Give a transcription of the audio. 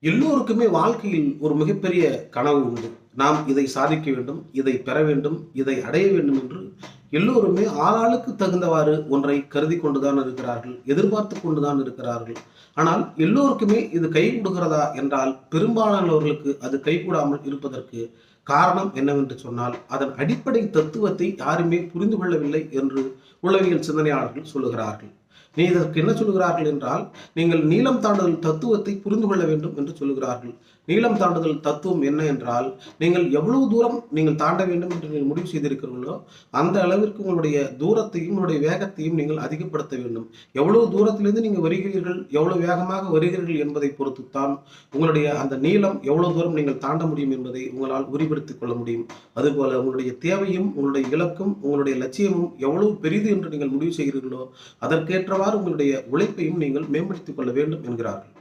எல்லோருக்குமே வாழ்க்கையில் ஒரு மிகப்பெரிய கனவு உண்டு. நாம் இதை சாதிக்க வேண்டும், இதை பெற வேண்டும், இதை அடைய வேண்டும் என்று எல்லோருமே ஆளாளுக்கு தகுந்தவாறு ஒன்றை கருதி கொண்டுதான் இருக்கிறார்கள், எதிர்பார்த்து கொண்டுதான் இருக்கிறார்கள். ஆனால் எல்லோருக்குமே இது கைகூடுகிறதா என்றால் பெரும்பாலானவர்களுக்கு அது கைகூடாமல் இருப்பதற்கு காரணம் என்னவென்று சொன்னால் அதன் அடிப்படை தத்துவத்தை யாருமே புரிந்து கொள்ளவில்லை என்று உளவியல் சிந்தனையாளர்கள் சொல்லுகிறார்கள். நீ இதற்கு என்ன சொல்லுகிறார்கள் என்றால், நீங்கள் நீளம் தாண்டுதல் தத்துவத்தை புரிந்து கொள்ள வேண்டும் என்று சொல்லுகிறார்கள். நீளம் தாண்டுதல் தத்துவம் என்ன என்றால், நீங்கள் எவ்வளவு தூரம் நீங்கள் தாண்ட வேண்டும் என்று நீங்கள் முடிவு செய்திருக்கிறீர்களோ அந்த அளவிற்கு உங்களுடைய தூரத்தையும் உங்களுடைய வேகத்தையும் நீங்கள் அதிகப்படுத்த வேண்டும். எவ்வளவு தூரத்திலிருந்து நீங்கள் வருகிறீர்கள், எவ்வளவு வேகமாக வருகிறீர்கள் என்பதை பொறுத்துத்தான் உங்களுடைய அந்த நீளம் எவ்வளவு தூரம் நீங்கள் தாண்ட முடியும் என்பதை உங்களால் உறுதிப்படுத்திக் கொள்ள முடியும். அதுபோல உங்களுடைய தேவையும் உங்களுடைய இலக்கும் உங்களுடைய லட்சியமும் எவ்வளவு பெரிது என்று நீங்கள் முடிவு செய்கிறீர்களோ அதற்கேற்றவாறு உங்களுடைய உழைப்பையும் நீங்கள் மேம்படுத்திக் கொள்ள வேண்டும் என்கிறார்கள்.